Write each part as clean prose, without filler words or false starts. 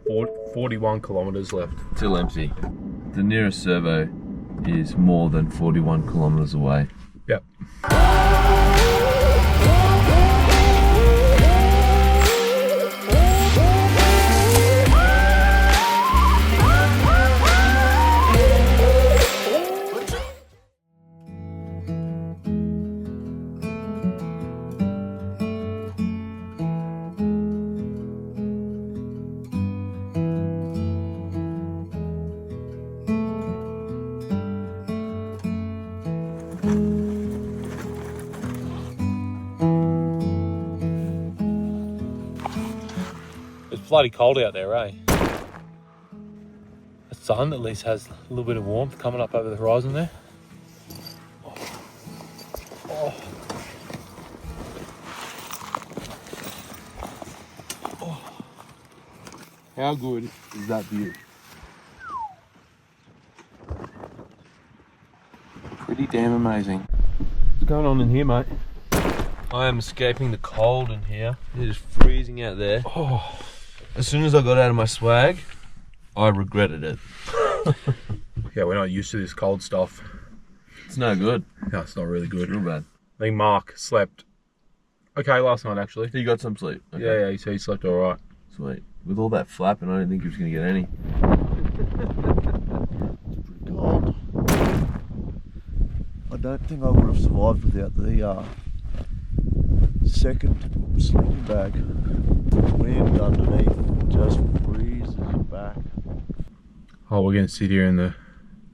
41 kilometers left. Still empty. The nearest servo is more than 41 kilometers away. Yep. It's bloody cold out there, eh? The sun at least has a little bit of warmth coming up over the horizon there. Oh. Oh. How good is that view? Pretty damn amazing. What's going on in here, mate? I am escaping the cold in here. It is freezing out there. Oh. As soon as I got out of my swag, I regretted it. Yeah, we're not used to this cold stuff. It's no good. No, it's not really good. It's real bad. I think Mark slept okay last night, actually. You got some sleep? Okay. Yeah, he said he slept all right. Sweet. With all that flapping, I didn't think he was going to get any. It's pretty cold. I don't think I would have survived without the second sleeping bag. The wind underneath just freezes your back. Oh, we're going to sit here in the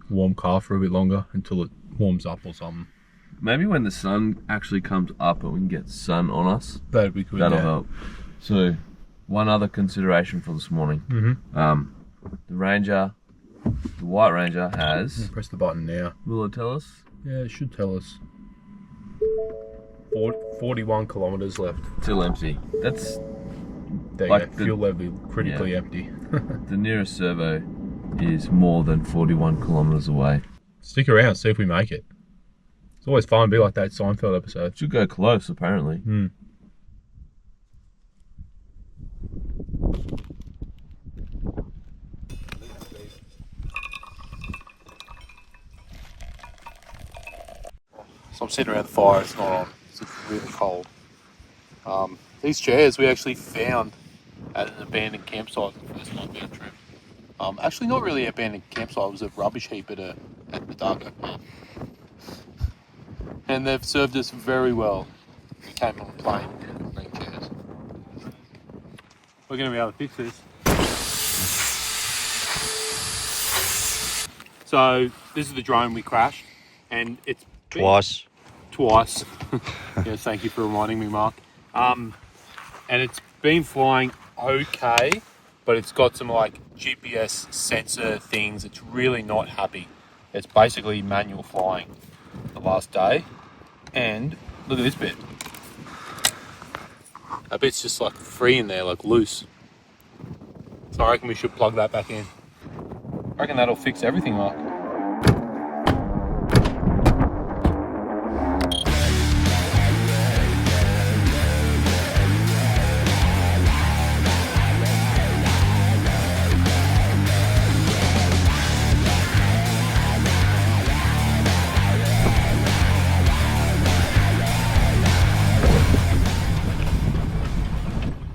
warm car for a bit longer until it warms up or something. Maybe when the sun actually comes up and we can get sun on us, That'd be good. that'll help. So, one other consideration for this morning. The Ranger, the White Ranger has... Press the button now. Will it tell us? Yeah, it should tell us. 41 kilometers left. Still empty. That's There you like go. Fuel level critically empty. the nearest servo is more than 41 kilometers away. Stick around, see if we make it. It's always fun to be like that Seinfeld episode. Should go close, apparently. So I'm sitting around the fire, it's not on, it's really cold. These chairs we actually found at an abandoned campsite for this non-bound trip. Actually not really an abandoned campsite, it was a rubbish heap at the Dargo Park. And they've served us very well. We came on a plane and bring chairs. We're going to be able to fix this. So this is the drone we crashed, and it's Twice. Yes, thank you for reminding me, Mark. And it's been flying okay, but it's got some like GPS sensor things. It's really not happy. It's basically manual flying the last day. And look at this bit. That bit's just like free in there, like loose. So I reckon we should plug that back in. I reckon that'll fix everything, Mark.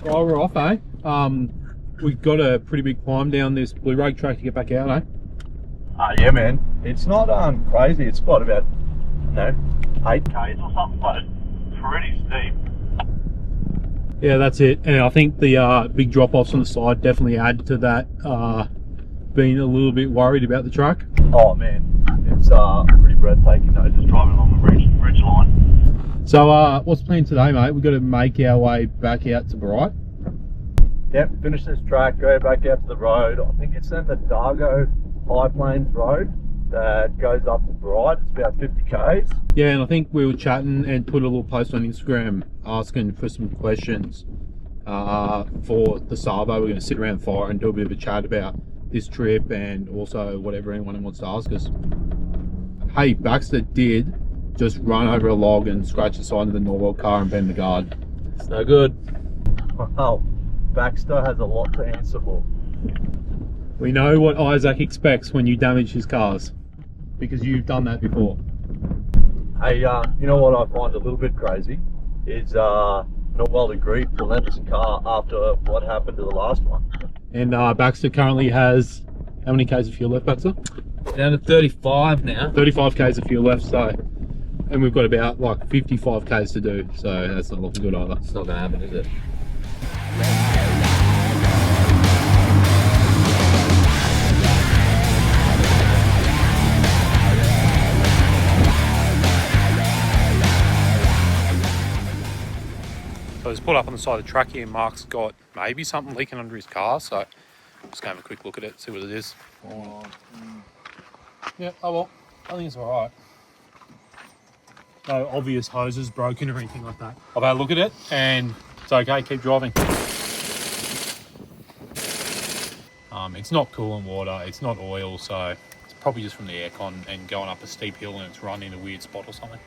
Oh, we're off, eh? We've got a pretty big climb down this Blue Rag track to get back out, eh? Yeah, man. It's not crazy. It's what, about 8Ks or something, but it's pretty steep. Yeah, that's it. And I think the big drop-offs on the side definitely add to that. Being a little bit worried about the truck. Oh man, it's pretty breathtaking though, just driving along the ridge line. So what's the plan today, mate? We've got to make our way back out to Bright. Yep, finish this track, go back out to the road. I think it's in the Dargo High Plains Road that goes up to Bright. It's about 50 Ks. Yeah, and I think we were chatting and put a little post on Instagram asking for some questions for the Savo. We're going to sit around the fire and do a bit of a chat about this trip and also whatever anyone wants to ask us. Hey, Baxter did just run over a log and scratch the side of the Norwell car and bend the guard. It's no good. Wow, Baxter has a lot to answer for. We know what Isaac expects when you damage his cars, because you've done that before. Hey, you know what I find a little bit crazy is not well agreed to lend us a car after what happened to the last one. And Baxter currently has how many Ks of fuel left, Baxter? Down to 35 now. 35 Ks of fuel left, so, and we've got about like 55 Ks to do, so that's not looking good either. It's not going to happen, is it? So he's pulled up on the side of the track here. Mark's got maybe something leaking under his car, so I'm just going to have a quick look at it, see what it is. Yeah, oh well, I think it's alright. No obvious hoses broken or anything like that. I've had a look at it and it's okay, keep driving. It's not coolant water, it's not oil, so it's probably just from the aircon and going up a steep hill and it's run in a weird spot or something.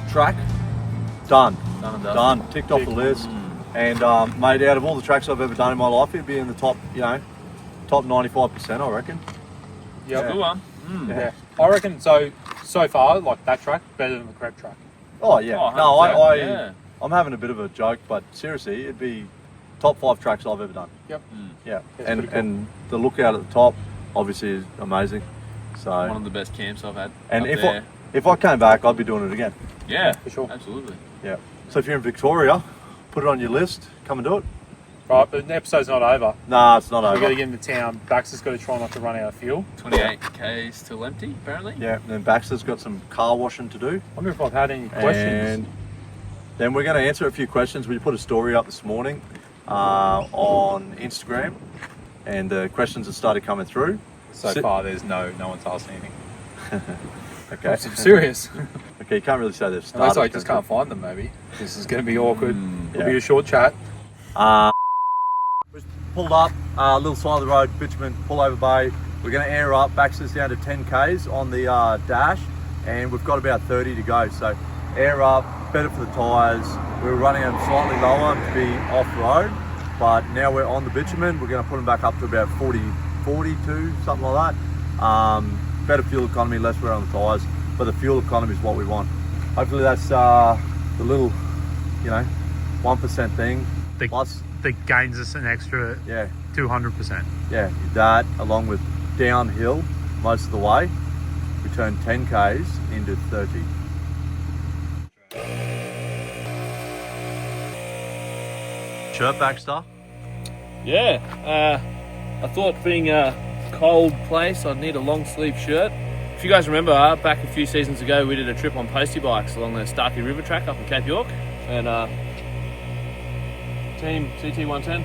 Track, done. Done and dusted. Done. Ticked off the list. And mate, out of all the tracks I've ever done in my life, it'd be in the top, top 95%, I reckon. Yeah, Good one. Yeah. I reckon so far, like that track, better than the crab track. Oh yeah. Oh, No, 100%, I'm having a bit of a joke, but seriously, it'd be top 5 tracks I've ever done. Yep. Yeah. That's And pretty cool. and the lookout at the top, obviously, is amazing. So. One of the best camps I've had. And up if there. if I came back, I'd be doing it again. Yeah, For sure. absolutely. Yeah. So if you're in Victoria, put it on your list. Come and do it. Right, but the episode's not over. Nah, it's not We've got over. to get into town. Baxter's got to try not to run out of fuel. 28 Ks still empty, apparently. Yeah. And then Baxter's got some car washing to do. I wonder if I've had any questions. And then we're going to answer a few questions. We put a story up this morning on Instagram, and the questions have started coming through. So far, there's no one's asked anything. Okay. I'm serious. Okay, you can't really say they've started. Unless I just can't find them, maybe. This is going to be awkward. It'll be Yeah. a short chat. We pulled up a little side of the road, bitumen pullover bay. We're going to air up. Baxter's down to 10 Ks on the dash, and we've got about 30 to go. So air up, better for the tyres. We were running them slightly lower to be off road, but now we're on the bitumen. We're going to put them back up to about 42, something like that. Better fuel economy, less wear on the tyres, but the fuel economy is what we want. Hopefully that's the little, 1% thing. Plus, That gains us an extra yeah, 200%. yeah, that along with downhill most of the way, we turn 10 Ks into 30. Shirt Baxter. Yeah, I thought being a cold place, I'd need a long sleeve shirt. If you guys remember, back a few seasons ago, we did a trip on postie bikes along the Starkey River track up in Cape York, and team CT110.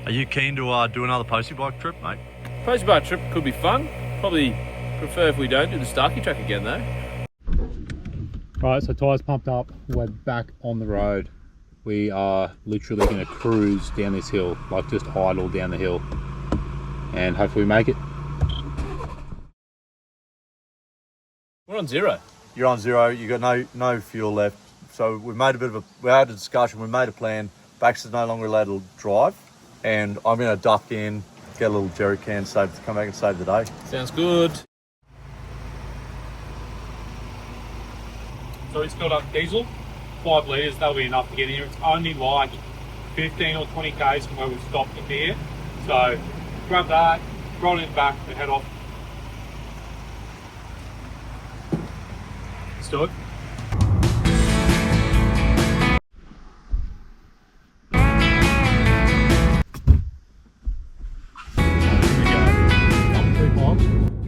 Are you keen to do another postie bike trip, mate? Postie bike trip could be fun. Probably prefer if we don't do the Starkey track again though. Right, so tyres pumped up. We're back on the road. We are literally going to cruise down this hill, like just idle down the hill, and hopefully we make it. We're on 0. You're on 0. You got no fuel left. So we had a discussion. We made a plan. Baxter's no longer allowed to drive, and I'm going to duck in, get a little jerry can saved to come back and save the day. Sounds good. So it's filled up diesel, 5 litres, that'll be enough to get in here. It's only like 15 or 20 Ks from where we stopped in here. So grab that, roll it back and head off. Let's do it.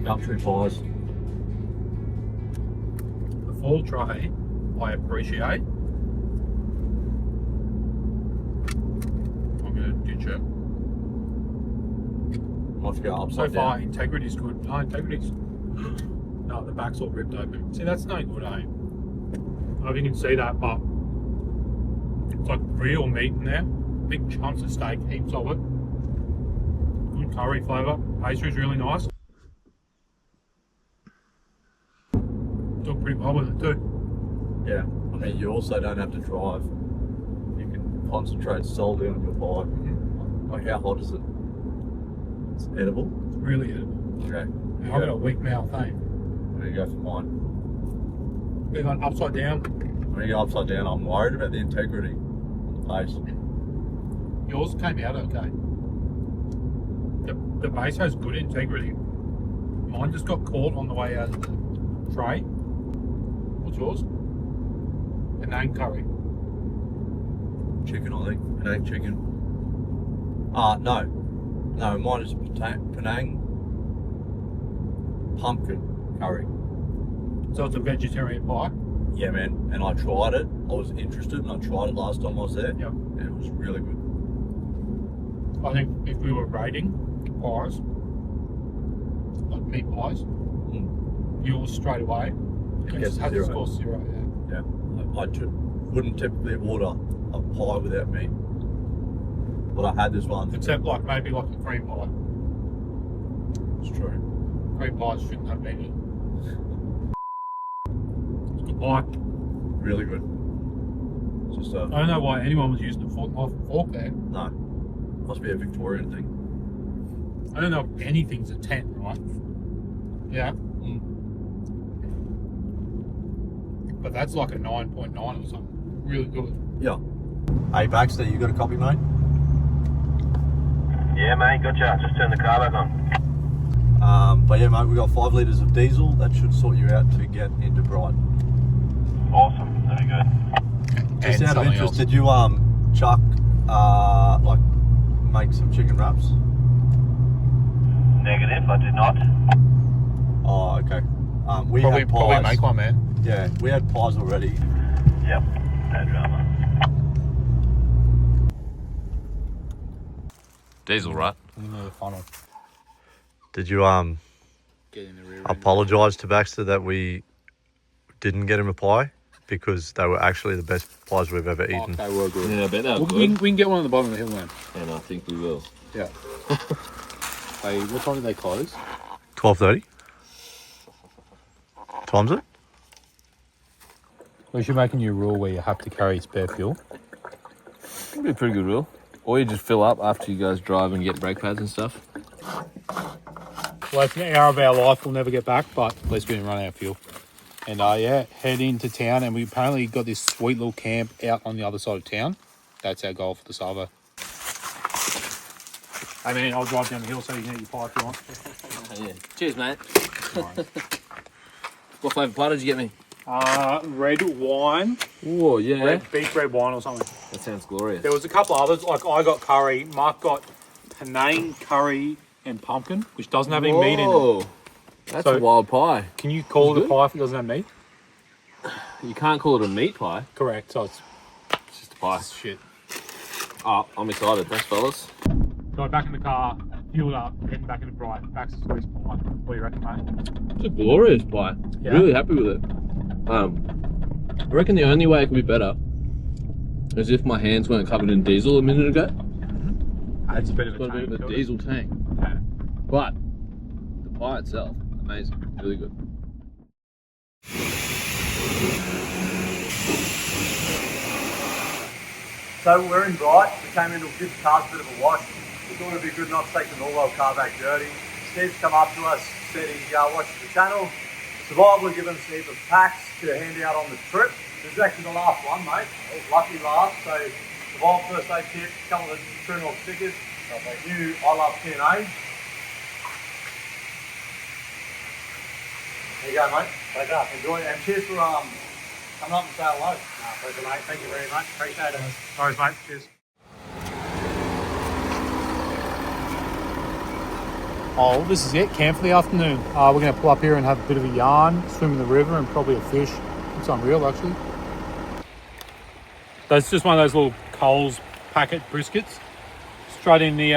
Country pies. The full tray, I appreciate. I'm going to ditch it. Off you go So upside far, down. integrity's good. No, integrity's... No, the back's all ripped open. See, that's no good, eh? I don't know if you can see that, but it's like real meat in there. Big chunks of steak, heaps of it. Good curry flavour. Pastry's really nice. Doing pretty well with it too. Yeah. I mean, you also don't have to drive. You can concentrate solely on your pie. Like, how hot is it? It's edible. It's really edible. Okay. I've got a weak mouth, eh? There you go for mine. Been on upside down. When you go upside down, I'm worried about the integrity of the base. Yours came out okay. The base has good integrity. Mine just got caught on the way out of the tray. What's yours? Penang curry. Chicken, I think. Penang chicken. No. No, mine is Penang pumpkin curry. So it's a vegetarian pie. Yeah, man. And I tried it. I was interested and I tried it last time I was there. Yep. And it was really good. I think if we were rating pies, like meat pies, yours straight away Gets has zero. to score 0. Yeah. Yeah. I wouldn't typically order a pie without meat. But I had this one. Except like maybe like a cream pie. It's true. Cream pies shouldn't have meat in it. It's a good pie. Really good. It's just I don't know why anyone was using a fork, knife and fork there. no. Must be a Victorian thing. I don't know if anything's a 10, right? Yeah. But that's like a 9.9 or something. Really good. Yeah. Hey Baxter, you got a copy, mate? Yeah, mate, gotcha. Just turn the car back on. But yeah, mate, we got 5 litres of diesel. That should sort you out to get into Bright. Awesome. Very good. Just out of something interest, else. did you chuck like make some chicken wraps? Negative, I did not. Oh, okay. We Probably, had pies. probably make one, man. Yeah, we had pies already. Yep, no drama. Diesel, right? In the funnel. Did you Get in the rear. apologise to Baxter that we didn't get him a pie because they were actually the best pies we've ever eaten? Okay, we're good. Yeah, I bet that was We good. can get one on the bottom of the hill, man. And I think we will. Yeah. Hey, what time do they close? 12:30. Time's it? We should make a new rule where you have to carry spare fuel. It'd be a pretty good rule. Or you just fill up after you guys drive and get brake pads and stuff. Well, it's an hour of our life we'll never get back, but at least we didn't run out of fuel. And yeah, head into town, and we apparently got this sweet little camp out on the other side of town. That's our goal for the Savo. I mean, I'll drive down the hill so you can eat your pie if you want. Yeah. Cheers, mate. What flavour pie did you get me? Red wine, Oh, yeah. beef red wine or something. That sounds glorious. There was a couple others, like I got curry, Mark got Penang curry and pumpkin, which doesn't have any meat in it. Whoa. That's So- a wild pie. Can you call it It's a good. pie if it doesn't have meat? You can't call it a meat pie. Correct, so it's It's just a pie. shit. Oh, I'm excited. Thanks, fellas. Got back in the car, fueled up, heading back into Bright. Back to Swiss pie. What do you reckon, mate? It's a glorious pie. Yeah? Really happy with it. I reckon the only way it could be better is if my hands weren't covered in diesel a minute ago. Adds a bit of It's got a bit of a to it. diesel tank. Yeah. But the pie itself, amazing. Really good. So we're in Bright. We came in to give the cars a bit of a wash. We thought it'd be good not to take the Norwell car back dirty. Steve's come up to us, said he watches the channel. Survival have given us a heap of packs to hand out on the trip. This is actually the last one, mate. It was lucky last. So Survival first aid kit, a couple of True North stickers. New I Love TNA. There you go, mate. Take it up. Enjoy it. And cheers for coming up and say hello. Pleasure, mate. Thank you very much. Appreciate it. Sorry, mate. Cheers. Oh, this is it. Camp for the afternoon. We're going to pull up here and have a bit of a yarn, swim in the river, and probably a fish. It's unreal, actually. That's just one of those little Coles packet briskets. Straight in the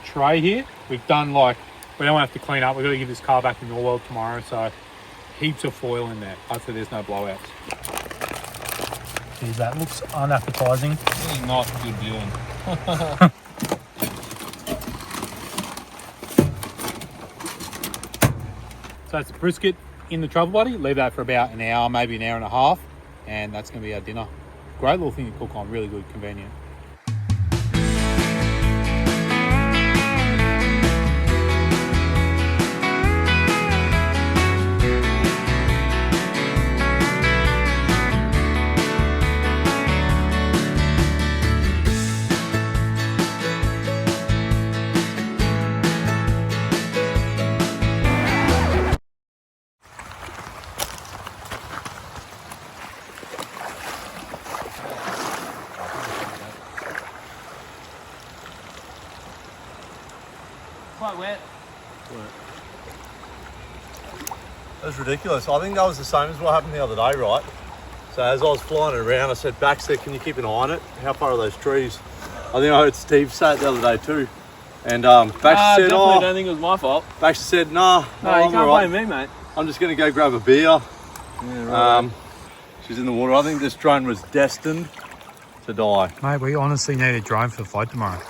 tray here. We've done like, we don't have to clean up. We've got to give this car back to Norwell tomorrow, so heaps of foil in there. Hopefully there's no blowouts. Geez, that looks unappetizing. This is not good viewing. So it's brisket in the travel buddy. Leave that for about an hour, maybe an hour and a half, and that's going to be our dinner. Great little thing to cook on, really good, convenient. Quite wet. That's ridiculous. I think that was the same as what happened the other day, right? So as I was flying it around, I said, Baxter, can you keep an eye on it? How far are those trees? I think I heard Steve say it the other day too. And Baxter said, definitely don't think it was my fault. Baxter said, nah, No, I'm you can't all right. blame me, mate. I'm just going to go grab a beer. Yeah, right. She's in the water. I think this drone was destined to die. Mate, we honestly need a drone for the flight tomorrow.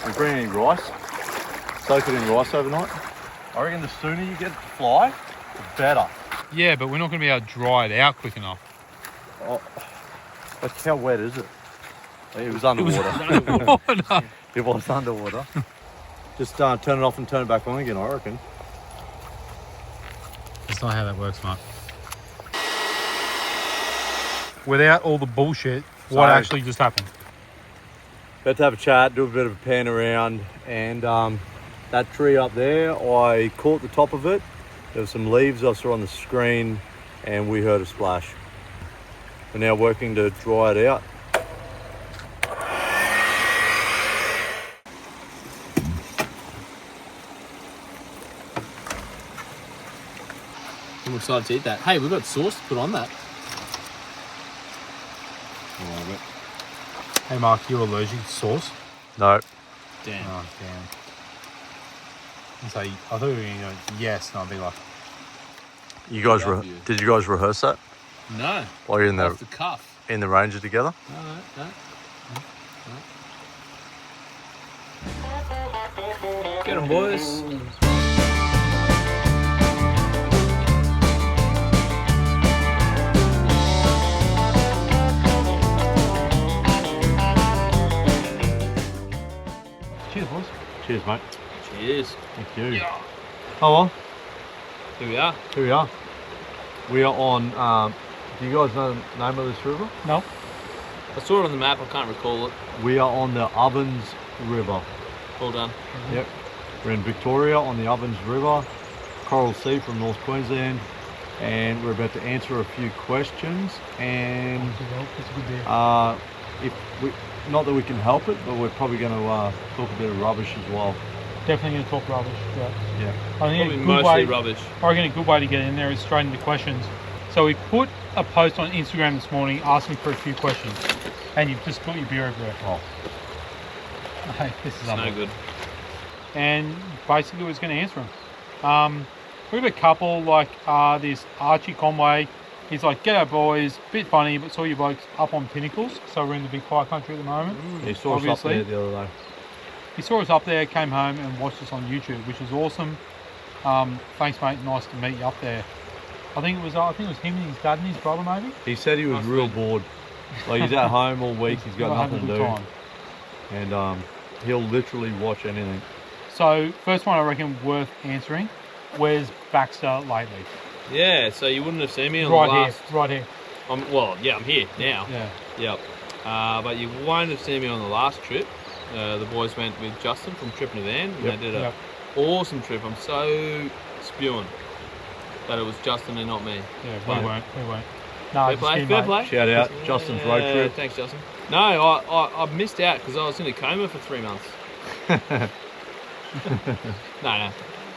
We bring any rice, soak it in rice overnight. I reckon the sooner you get it to fly, the better. Yeah, but we're not going to be able to dry it out quick enough. Oh, like how wet is it? It was underwater. No. It was underwater. Just turn it off and turn it back on again, I reckon. That's not how that works, mate. Without all the bullshit, what So- actually just happened? About to have a chat, do a bit of a pan around, and that tree up there, I caught the top of it. There were some leaves I saw on the screen, and we heard a splash. We're now working to dry it out. I'm excited to eat that. Hey, we've got sauce to put on that. Hey, Mark, you allergic to sauce? No. Damn. Oh, damn. And so I thought you were going to go yes, and I'd be like, You guys, Love you. did you guys rehearse that No. while you're in Off the the cuff. in the Ranger together? No. Get 'em, boys. cheers, boys. Cheers, mate. Cheers. Thank you. Oh well, Here we are. here we are. We are on. Do you guys know the name of this river? No? I saw it on the map. I can't recall it. We are on the Ovens River. Well done. Yep. We're in Victoria on the Ovens River, Coral Sea from North Queensland, and we're about to answer a few questions. And if we, not that we can help it, but we're probably going to talk a bit of rubbish as well. Definitely going to talk rubbish. Yeah. Yeah. I think Probably a good mostly way. rubbish. I reckon a good way to get in there is straight into questions. So we put a post on Instagram this morning asking for a few questions, and you've just got your beer over there. Oh. Hey, this is It's no unbelievable. good. And basically we're going to answer them. We have a couple like this Archie Conway. He's like, "G'day boys, bit funny, but saw you blokes up on pinnacles." So we're in the big fire country at the moment. He saw us up Obviously. there the other day. He saw us up there, came home and watched us on YouTube, which is awesome. Thanks, mate. Nice to meet you up there. I think it was him and his dad and his brother, maybe. He said he was Must real be. bored. Like he's at home all week, he's got Having nothing a to good do. time. And he'll literally watch anything. So first one I reckon worth answering. Where's Baxter lately? Yeah, so you wouldn't have seen me on Right the last... here, right here. I'm here now. Yeah. Yep. But you won't have seen me on the last trip. The boys went with Justin from Trip in a Van, and Yep. they did an Yep. awesome trip. I'm so spewing that it was Justin and not me. Yeah, But- we won't. No, Fair just play, kidding, fair mate. play. Shout out, Justin's road Yeah, trip. Thanks, Justin. No, I missed out because I was in a coma for 3 months. No,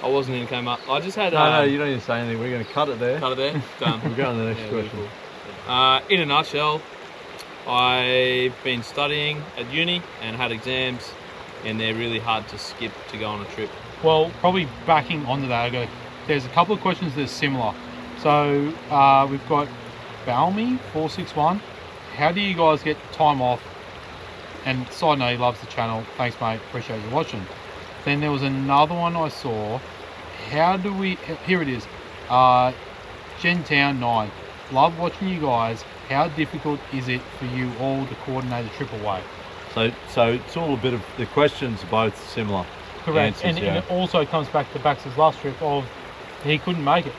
I wasn't in a coma. I just had... No, you don't need to say anything. We're going to cut it there. Cut it there. Done. We'll go on to the next Yeah, really question. cool. In a nutshell, I've been studying at uni and had exams and they're really hard to skip to go on a trip. Well, probably backing onto that, there's a couple of questions that are similar. So we've got Balmy461. How do you guys get time off? And side note, he loves the channel. Thanks, mate. Appreciate you watching. Then there was another one I saw. How do we... Here it is. Gentown9. Love watching you guys. How difficult is it for you all to coordinate a trip away? So it's all a bit of... The questions are both similar. Correct. Answers, and it also comes back to Bax's last trip of he couldn't make it.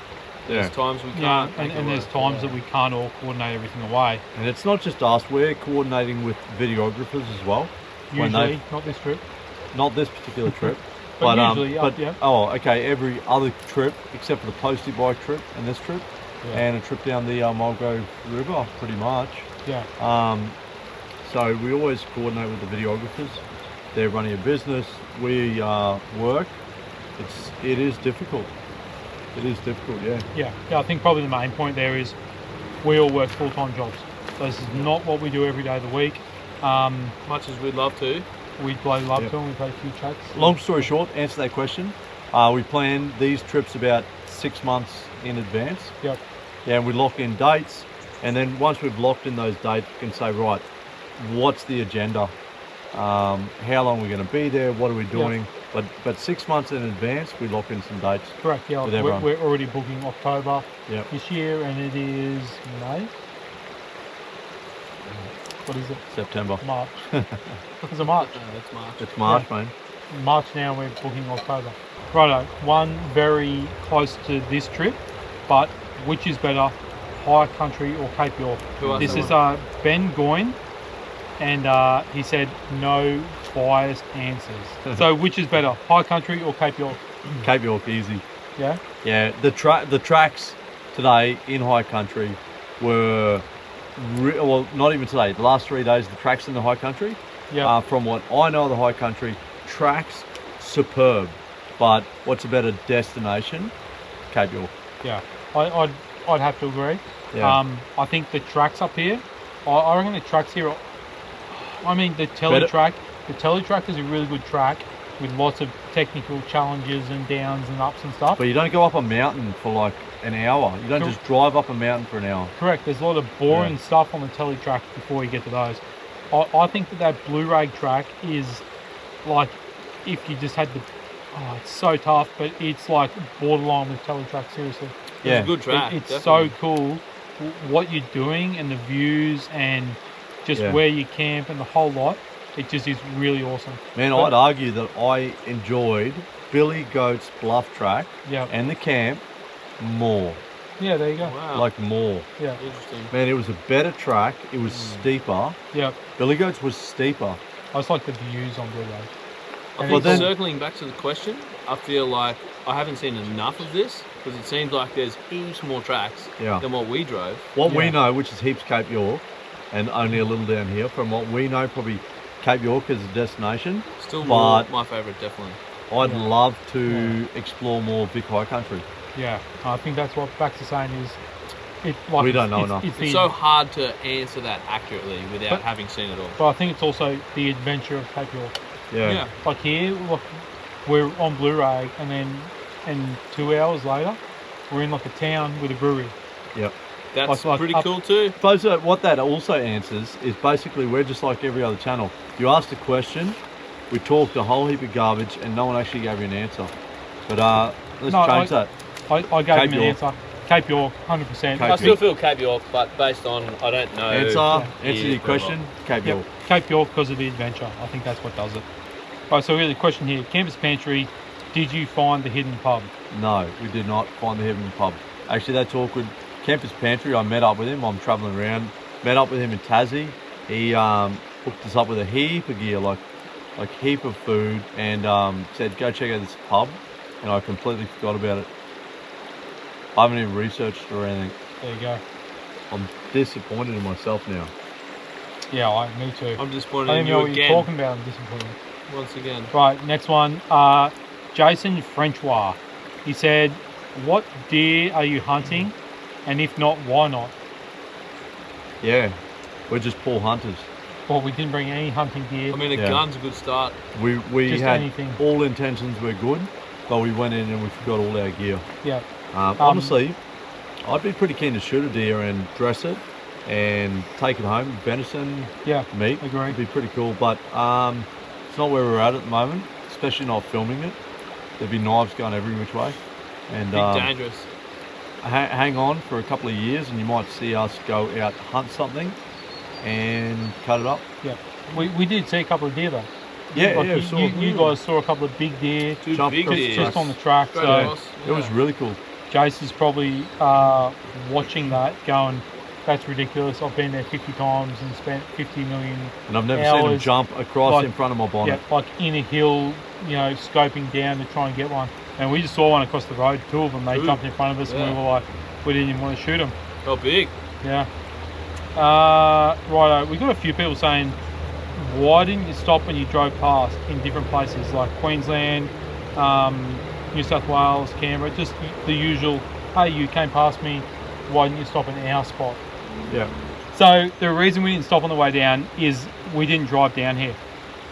There's times we can't. And there's times that we can't all coordinate everything away. And it's not just us, we're coordinating with videographers as well. Usually, not this trip. Not this particular trip. But usually, yeah. Oh, okay, every other trip, except for the postie bike trip and this trip, and a trip down the Mulgrave River, pretty much. Yeah. So we always coordinate with the videographers. They're running a business, we work. It is difficult. It is difficult, yeah. Yeah, I think probably the main point there is we all work full-time jobs. So this is not what we do every day of the week. Much as we'd love to. We'd bloody love to, and we play a few chats. Long story short, answer that question. We plan these trips about 6 months in advance. Yep. Yeah, and we lock in dates. And then once we've locked in those dates, we can say, right, what's the agenda? How long are we going to be there? What are we doing? But 6 months in advance, we lock in some dates. Correct, yeah. We're already booking October this year, and it is May. What is it? September. March. Is it March? It's March. It's March, mate. March now, we're booking October. Righto, one very close to this trip, but which is better, high country or Cape York? This is Ben Goyne, and he said no biased answers. So which is better, high country or Cape York? Cape York, easy. Yeah? Yeah, the tracks today in high country were, well, not even today, the last 3 days, the tracks in the high country, from what I know of the high country, tracks superb, but what's a better destination? Cape York. Yeah, I'd have to agree. Yeah. I think the tracks up here, I reckon the tracks here are, I mean, the teletrack is a really good track with lots of technical challenges and downs and ups and stuff. But you don't go up a mountain for like an hour. You don't just drive up a mountain for an hour. Correct. There's a lot of boring stuff on the teletrack before you get to those. I think that Blue Rag track is like, if you just had the, it's so tough, but it's like borderline with teletrack, seriously. Yeah. It's a good track. It's definitely. so cool what you're doing and the views and just where you camp and the whole lot. It just is really awesome. Man, I'd argue that I enjoyed Billy Goat's Bluff track and the camp more. Yeah, there you go. Wow. Like more. Yeah. Interesting. Man, it was a better track. It was steeper. Yeah. Billy Goat's was steeper. I just like the views on Blue Rag. I think circling back to the question, I feel like I haven't seen enough of this because it seems like there's heaps more tracks than what we drove. What we know, which is heaps Cape York, and only a little down here, from what we know, probably Cape York as a destination. Still more my favourite, definitely. I'd love to explore more Vic High Country. Yeah, I think that's what Bax is saying is, we don't know enough. It's so hard to answer that accurately without having seen it all. But I think it's also the adventure of Cape York. Yeah. Like here, look, we're on Blue Rag, and 2 hours later, we're in like a town with a brewery. Yep. That's pretty cool too. I suppose what that also answers is basically we're just like every other channel. You asked a question, we talked a whole heap of garbage, and no one actually gave you an answer. But let's change that. I gave him an answer. Cape York, 100%. I still feel Cape York, but based on, I don't know. Answer your question, Cape York. Cape York because of the adventure. I think that's what does it. All right, so we have the question here. Campus Pantry, did you find the hidden pub? No, we did not find the hidden pub. Actually, that's awkward. Campus Pantry, I met up with him. I'm travelling around. Met up with him in Tassie. He hooked us up with a heap of gear, like heap of food, and said, go check out this pub. And I completely forgot about it. I haven't even researched or anything. There you go. I'm disappointed in myself now. Yeah, me too. I'm disappointed I in didn't you know what again. you're talking about. I'm disappointed. Once again. Right, next one. Jason Frenchois. He said, what deer are you hunting? And if not, why not? Yeah, we're just poor hunters. Well, we didn't bring any hunting gear. I mean, a Yeah. gun's a good start. We Just had anything. all intentions were good, but we went in and we forgot all our gear. Yeah. Honestly, I'd be pretty keen to shoot a deer and dress it and take it home, venison Yeah. meat. Agree. It'd be pretty cool, but it's not where we're at the moment, especially not filming it. There'd be knives going every which way. And Big dangerous. hang on for a couple of years and you might see us go out hunt something and cut it up. Yeah. We did see a couple of deer though. Yeah, Like yeah. you guys saw a couple of big deer Two Jump big across deer. just on the track. Straight So across, It was yeah. really cool. Jace is probably watching that, going, "That's ridiculous. I've been there 50 times and spent 50 million." And I've never seen him hours, jump across like- in front of my bonnet. Yeah, like in a hill, scoping down to try and get one. And we just saw one across the road. Two of them. They Two. jumped in front of us, and we Yeah. were like, we didn't even want to shoot them. Oh, big. Yeah. Righto. We got a few people saying, why didn't you stop when you drove past in different places like Queensland, New South Wales, Canberra, just the usual, hey, you came past me, why didn't you stop in our spot? Yeah. So the reason we didn't stop on the way down is we didn't drive down here.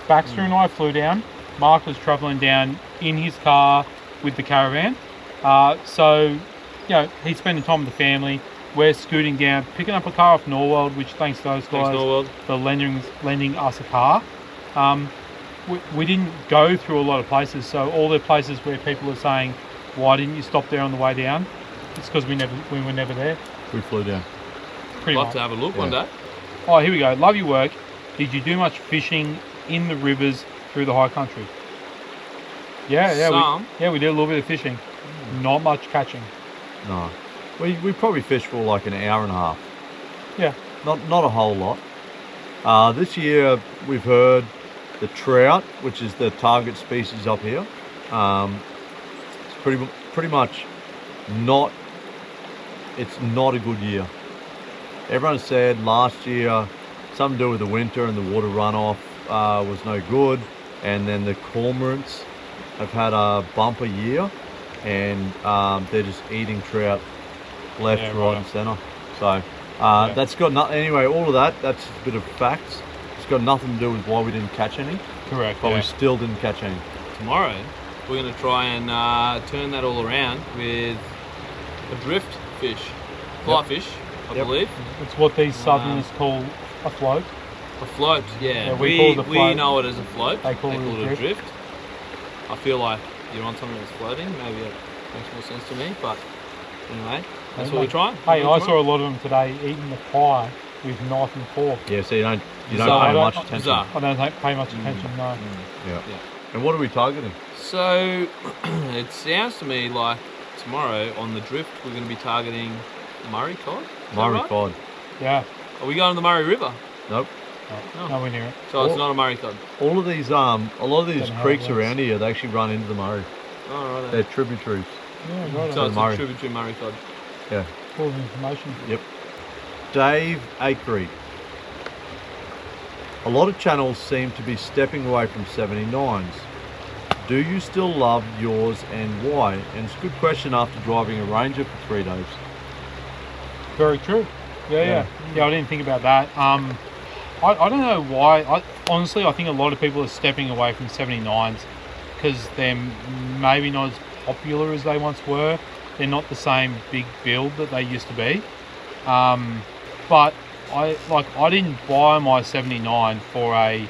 Baxter and I flew down. Mark was travelling down in his car with the caravan. So he's spending time with the family. We're scooting down, picking up a car off Norweld, which thanks to those guys Thanks, Norweld. for lending us a car. We didn't go through a lot of places, so all the places where people are saying, why didn't you stop there on the way down? It's because we were never there. We flew down. Pretty Love much. to have a look one day. Oh, here we go. Love your work. Did you do much fishing in the rivers through the high country? Yeah. Some. We did a little bit of fishing. Not much catching. No. We probably fished for like an hour and a half. Yeah. Not a whole lot. This year we've heard the trout, which is the target species up here, it's pretty much not. It's not a good year. Everyone said last year something to do with the winter and the water runoff was no good, and then the cormorants have had a bumper year, and they're just eating trout left, Yeah, right, right. and centre. So that's got nothing. Anyway, all of that's a bit of facts. It's got nothing to do with why we didn't catch any, Correct. but yeah. we still didn't catch any. Tomorrow, we're going to try and turn that all around with a drift fish, fly fish, I Yep. believe. It's what these southerners call a float. A float, yeah. Yeah, we call it a we float. know it as a float. They call it a a drift. I feel like you're on something that's floating. Maybe it makes more sense to me, but anyway, that's what we're trying. Hey, I saw a lot of them today eating the fire with knife and fork. Yeah, so you don't Bizarre. pay much attention. Bizarre. I don't pay much attention, no. Yeah. And what are we targeting? So it sounds to me like tomorrow on the drift we're going to be targeting Murray cod. Is that Murray right? cod. Yeah. Are we going to the Murray River? Nope. No, nowhere near it. So it's Oh. not a Murray cod. All of these, a lot of these Don't know how creeks it works. around here, they actually run into the Murray. Oh, right. They're tributaries. Yeah, right. So it's Murray. a tributary Murray cod. Yeah. Full of information. Yep. Dave Akery. A lot of channels seem to be stepping away from 79s. Do you still love yours and why? And it's a good question after driving a Ranger for 3 days. Very true. Yeah. I didn't think about that. I don't know why. Honestly, I think a lot of people are stepping away from 79s because they're maybe not as popular as they once were. They're not the same big build that they used to be. But I didn't buy my 79 for a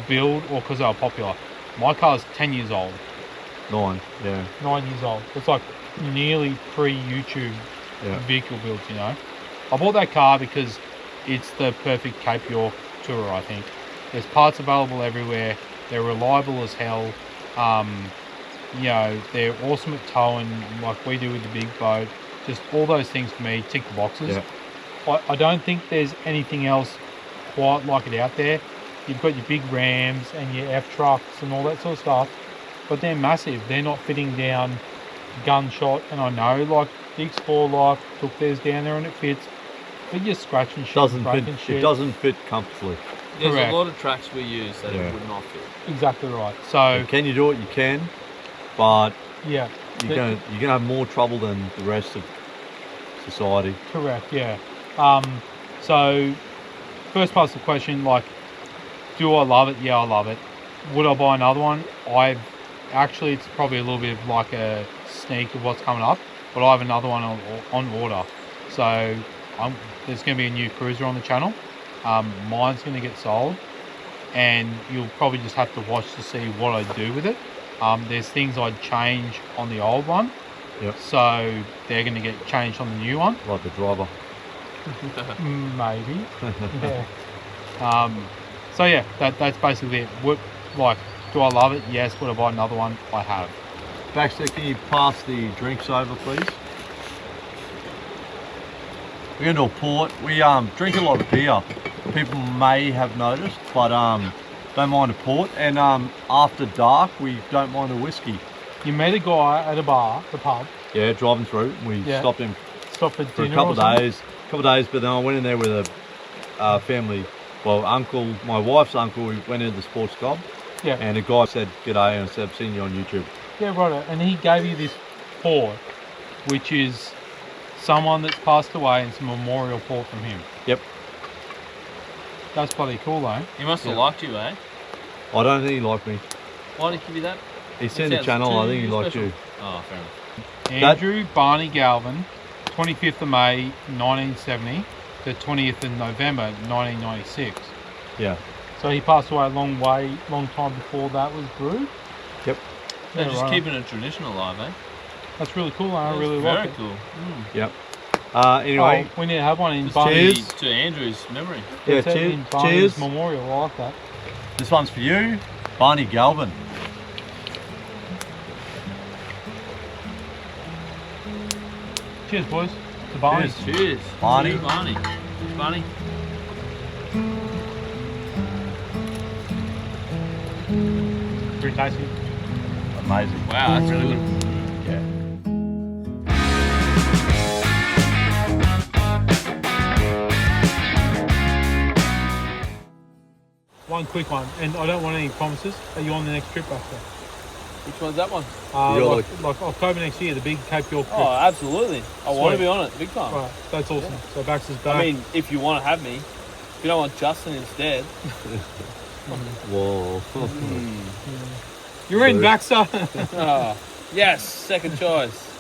build or because they were popular. My car's 10 years old, 9, yeah. 9 years old. It's like nearly pre-YouTube Yeah. vehicle builds, you know. I bought that car because it's the perfect Cape York tourer, I think. There's parts available everywhere. They're reliable as hell. They're awesome at towing like we do with the big boat. Just all those things for me tick the boxes. Yeah. I don't think there's anything else quite like it out there. You've got your big Rams and your F-trucks and all that sort of stuff, but they're massive. They're not fitting down gunshot, and I know like the Explorer Life took theirs down there and it fits, but you're scratching shit, Doesn't breaking fit, shit. it doesn't fit comfortably. There's Correct. a lot of tracks we use that Yeah. it would not fit. Exactly right. So Can you do it? You can, but yeah, you're gonna have more trouble than the rest of society. correct. Yeah. So first part of the question, like, Do I love it? Yeah, I love it. Would I buy another one? It's probably a little bit of like a sneak of what's coming up, but I have another one on order. So there's going to be a new cruiser on the channel. Mine's going to get sold, and you'll probably just have to watch to see what I do with it. There's things I'd change on the old one. Yep. So they're going to get changed on the new one. Like the driver. Maybe. Yeah. So yeah, that's basically it. Do I love it? Yes. Would I buy another one? I have. Baxter, can you pass the drinks over, please? We're going to do a port. We drink a lot of beer. People may have noticed, but don't mind a port. And after dark, we don't mind a whiskey. You met a guy at a bar, the pub. Yeah, driving through. We stopped him Stopped for for a dinner couple or of days. But then I went in there with a family. Well, uncle, my wife's uncle. We went into the sports club. Yeah. And a guy said g'day and said I've seen you on YouTube. Yeah, right. And he gave you this port, which is someone that's passed away and some memorial port from him. Yep. That's bloody cool, though. He must have liked you, eh? I don't think he liked me. Why did he give you that? He seen the sounds channel. I too think he liked special. you. Oh, fair enough. Andrew Barney Galvin, 25th of May 1970 to 20th of November 1996. Yeah. So he passed away a long time before that was brewed. Yep. They're Yeah, just right. keeping a tradition alive, eh? That's really cool. I That's really very like it. cool. Yep. Anyway. Oh, we need to have one in Just Barney's. cheers. To Andrew's memory. Yeah, Let's have it cheers. in Barney's Cheers. Memorial. I like that. This one's for you, Barney Galvin. Cheers, boys. To Barney's. Cheers. Barney. To Barney. Barney. Pretty tasty. Amazing. Wow, that's really good. Yeah. One quick one, and I don't want any promises. Are you on the next trip back there? Which one's that one? You're Like October next year, the big Cape York trip. Oh, absolutely. I want to Sweet. be on it, big time. Right, that's awesome. So Baxter's back. I mean, if you want to have me, if you don't want Justin instead. Whoa. you're in, Baxter. Oh, yes, second choice.